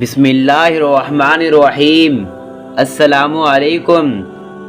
बिस्मिल्लाहिर्रहमानिर्रहीम। अस्सलामुअलैकुम।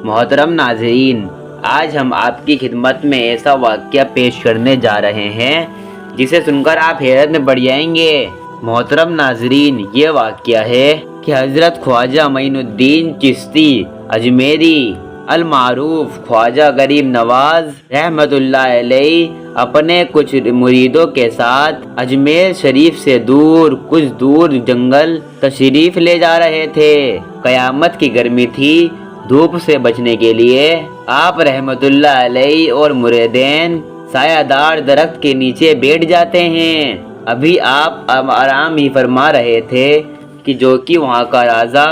मोहतरम नाज़रीन, आज हम आपकी खिदमत में ऐसा वाक़या पेश करने जा रहे हैं जिसे सुनकर आप हैरत में पड़ जाएंगे। मोहतरम नाज़रीन, ये वाक़या है कि हज़रत ख्वाजा मोइनुद्दीन चिश्ती अजमेरी अल मारूफ ख्वाजा गरीब नवाज रहमतुल्लाह अलैह अपने कुछ मुरीदों के साथ अजमेर शरीफ से कुछ दूर जंगल तशरीफ ले जा रहे थे। क़यामत की गर्मी थी। धूप से बचने के लिए आप रहमतुल्लाह अलैह और मुरीदैन सायादार दरख्त के नीचे बैठ जाते हैं। अभी आप आराम ही फरमा रहे थे कि जो कि वहाँ का राजा,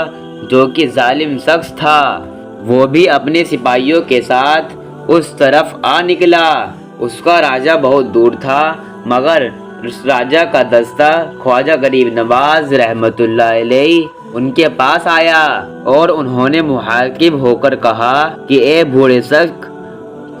जो कि जालिम शख्स था, वो भी अपने सिपाहियों के साथ उस तरफ आ निकला। उसका राजा बहुत दूर था, मगर उस राजा का दस्ता ख्वाजा गरीब नवाज रहमतुल्लाह अलैह उनके पास आया और उन्होंने मुहाकिब होकर कहा कि ए बूढ़े शख्स,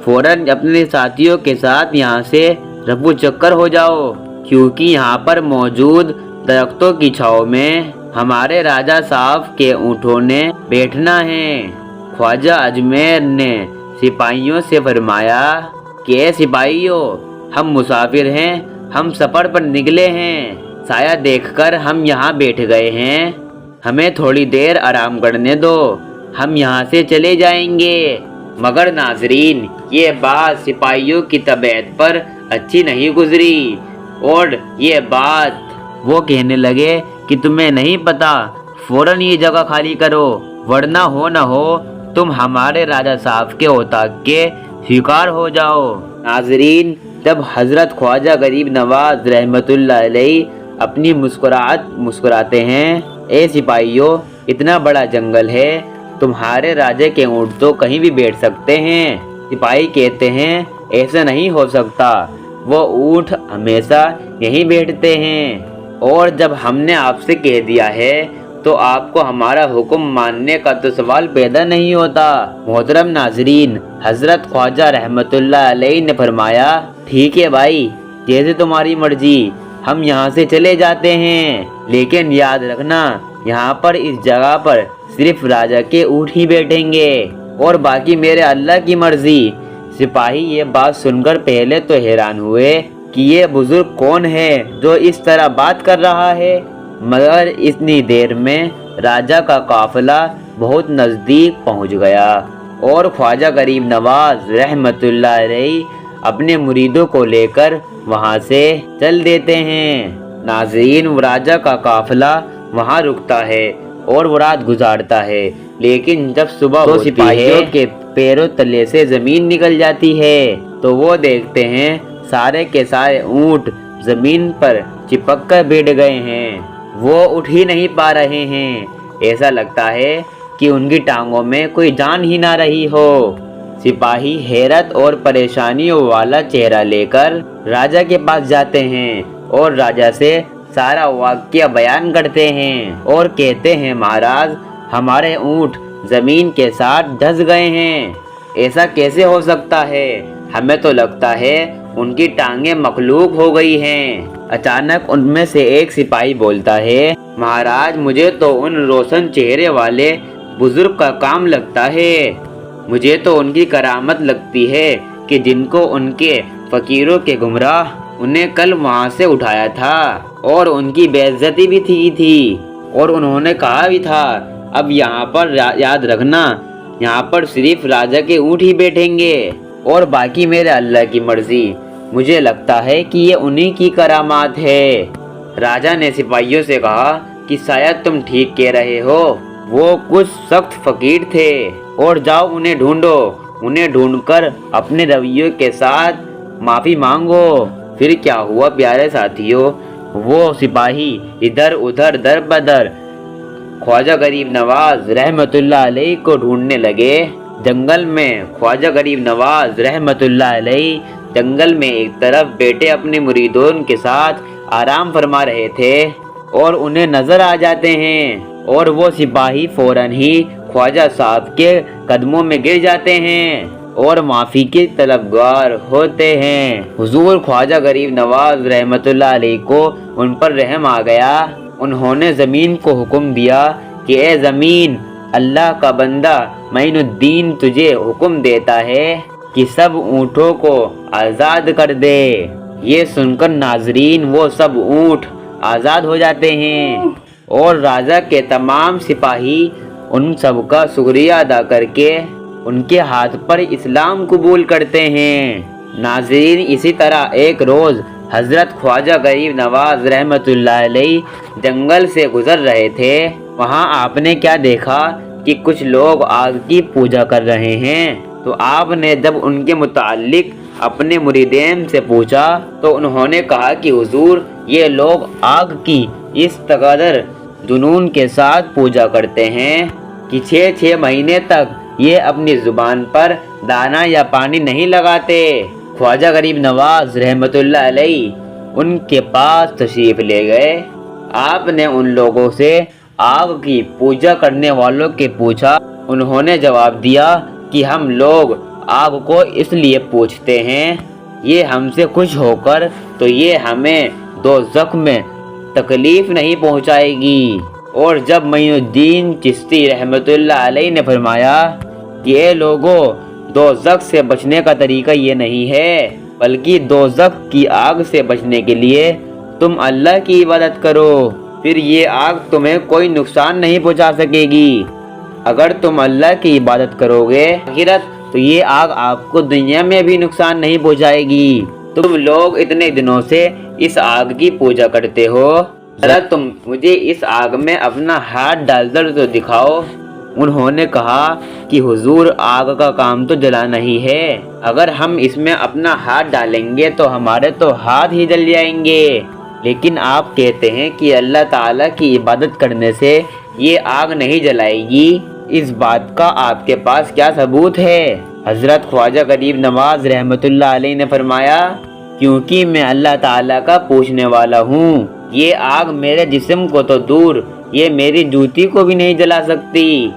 फौरन अपने साथियों के साथ यहाँ से रफू चक्कर हो जाओ, क्योंकि यहाँ पर मौजूद दरख्तों की छाँव में हमारे राजा साहब के ऊँटों ने बैठना है। ख्वाजा अजमेर ने सिपाहियों से फरमाया कि ए सिपाहियों, हम मुसाफिर हैं, हम सफ़र पर निकले हैं, साया देखकर हम यहाँ बैठ गए हैं, हमें थोड़ी देर आराम करने दो, हम यहाँ से चले जाएंगे। मगर नाजरीन, ये बात सिपाहियों की तबीयत पर अच्छी नहीं गुजरी और ये बात वो कहने लगे कि तुम्हें नहीं पता, फौरन ये जगह खाली करो, वरना हो न हो तुम हमारे राजा साहब के औताक के शिकार हो जाओ। नाजरीन, जब हज़रत ख्वाजा गरीब नवाज रहमतुल्लाह अलैह अपनी मुस्कुराते हैं, ए सिपाहियों, इतना बड़ा जंगल है, तुम्हारे राजा के ऊँट तो कहीं भी बैठ सकते हैं। सिपाही कहते हैं ऐसा नहीं हो सकता, वो ऊँट हमेशा यहीं बैठते हैं, और जब हमने आपसे कह दिया है तो आपको हमारा हुक्म मानने का तो सवाल पैदा नहीं होता। मोहतरम नाजरीन, हज़रत ख्वाजा रहमतुल्लाह अलैह ने फरमाया, ठीक है भाई, जैसे तुम्हारी मर्जी, हम यहाँ से चले जाते हैं, लेकिन याद रखना, यहाँ पर इस जगह पर सिर्फ राजा के ऊँट ही बैठेंगे और बाकी मेरे अल्लाह की मर्जी। सिपाही ये बात सुनकर पहले तो हैरान हुए कि ये बुजुर्ग कौन है जो इस तरह बात कर रहा है, मगर इतनी देर में राजा का काफिला बहुत नज़दीक पहुंच गया और ख्वाजा गरीब नवाज रहमतुल्लाह अलैह अपने मुरीदों को लेकर वहां से चल देते हैं। नाज़रीन, राजा का काफिला वहां रुकता है और वो रात गुजारता है, लेकिन जब सुबह तो सिपाहियों के पैरों तले से ज़मीन निकल जाती है तो वो देखते हैं सारे के सारे ऊँट ज़मीन पर चिपक कर बैठ गए हैं, वो उठ ही नहीं पा रहे हैं। ऐसा लगता है कि उनकी टांगों में कोई जान ही ना रही हो। सिपाही हैरत और परेशानियों वाला चेहरा लेकर राजा के पास जाते हैं और राजा से सारा वाक़या बयान करते हैं और कहते हैं, महाराज, हमारे ऊँट ज़मीन के साथ धंस गए हैं, ऐसा कैसे हो सकता है? हमें तो लगता है उनकी टांगें मखलूक हो गई हैं। अचानक उनमें से एक सिपाही बोलता है, महाराज, मुझे तो उन रोशन चेहरे वाले बुजुर्ग का काम लगता है, मुझे तो उनकी करामत लगती है कि जिनको उनके फकीरों के गुमराह उन्हें कल वहाँ से उठाया था और उनकी बेइज्जती भी थी और उन्होंने कहा भी था, अब यहाँ पर याद रखना, यहाँ पर सिर्फ राजा के ऊँट ही बैठेंगे और बाकी मेरे अल्लाह की मर्जी। मुझे लगता है कि ये उन्हीं की करामात है। राजा ने सिपाहियों से कहा कि शायद तुम ठीक कह रहे हो, वो कुछ सख्त फकीर थे और जाओ उन्हें ढूंढो, उन्हें ढूंढकर अपने रवैयों के साथ माफ़ी मांगो। फिर क्या हुआ प्यारे साथियों, वो सिपाही इधर उधर दर बदर ख्वाजा गरीब नवाज रहमतुल्लाह अलैह को ढूंढने लगे। जंगल में ख्वाजा गरीब नवाज रहमतुल्लाह अलैह जंगल में एक तरफ बैठे अपने मुरीदों के साथ आराम फरमा रहे थे और उन्हें नजर आ जाते हैं और वो सिपाही फौरन ही ख्वाजा साहब के कदमों में गिर जाते हैं और माफ़ी के तलबगार होते हैं। हुजूर ख्वाजा गरीब नवाज रहमतुल्लाह अलैह को उन पर रहम आ गया انہوں نے زمین کو حکم دیا کہ اے زمین، اللہ کا بندہ معین الدین تجھے حکم دیتا ہے کہ سب اونٹوں کو آزاد کر دے۔ یہ سن کر ناظرین وہ سب اونٹ آزاد ہو جاتے ہیں اور راجا کے تمام سپاہی ان سب کا شکریہ ادا کر کے ان کے ہاتھ پر اسلام قبول کرتے ہیں۔ ناظرین، اسی طرح ایک روز حضرت خواجہ غریب نواز رحمۃ اللہ علیہ جنگل سے گزر رہے تھے۔ وہاں آپ نے کیا دیکھا کہ کچھ لوگ آگ کی پوجا کر رہے ہیں۔ تو آپ نے جب ان کے متعلق اپنے مریدین سے پوچھا تو انہوں نے کہا کہ حضور، یہ لوگ آگ کی اس قدر جنون کے ساتھ پوجا کرتے ہیں کہ 6 مہینے تک یہ اپنی زبان پر دانہ یا پانی نہیں لگاتے۔ خواجہ غریب نواز رحمۃ اللہ علیہ ان کے پاس تشریف لے گئے۔ آپ نے ان لوگوں سے آگ کی پوجا کرنے والوں کے پوچھا۔ انہوں نے جواب دیا کہ ہم لوگ آگ کو اس لیے پوجتے ہیں، یہ ہم سے خوش ہو کر تو یہ ہمیں دوزخ میں تکلیف نہیں پہنچائے گی۔ اور جب معین الدین چشتی رحمۃ اللہ علیہ نے فرمایا کہ اے لوگوں، دوزخ سے بچنے کا طریقہ یہ نہیں ہے، بلکہ دوزخ کی آگ سے بچنے کے لیے تم اللہ کی عبادت کرو، پھر یہ آگ تمہیں کوئی نقصان نہیں پہنچا سکے گی۔ اگر تم اللہ کی عبادت کرو گے آخرت تو یہ آگ آپ کو دنیا میں بھی نقصان نہیں پہنچائے گی۔ تم لوگ اتنے دنوں سے اس آگ کی پوجا کرتے ہو، ذرا تم مجھے اس آگ میں اپنا ہاتھ ڈال کر تو دکھاؤ۔ انہوں نے کہا کہ حضور، آگ کا کام تو جلانا ہی ہے، اگر ہم اس میں اپنا ہاتھ ڈالیں گے تو ہمارے تو ہاتھ ہی جل جائیں گے، لیکن آپ کہتے ہیں کہ اللہ تعالیٰ کی عبادت کرنے سے یہ آگ نہیں جلائے گی، اس بات کا آپ کے پاس کیا ثبوت ہے؟ حضرت خواجہ غریب نواز رحمۃ اللہ علیہ نے فرمایا، کیونکہ میں اللہ تعالیٰ کا پوچھنے والا ہوں، یہ آگ میرے جسم کو تو دور، یہ میری جوتی کو بھی نہیں جلا سکتی۔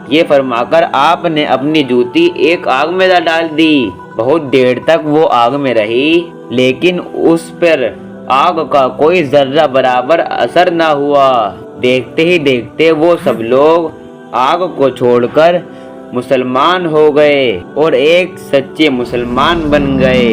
یہ فرما کر آپ نے اپنی جوتی ایک آگ میں ڈال دی۔ بہت دیر تک وہ آگ میں رہی، لیکن اس پر آگ کا کوئی ذرہ برابر اثر نہ ہوا۔ دیکھتے ہی دیکھتے وہ سب لوگ آگ کو چھوڑ کر مسلمان ہو گئے اور ایک سچے مسلمان بن گئے۔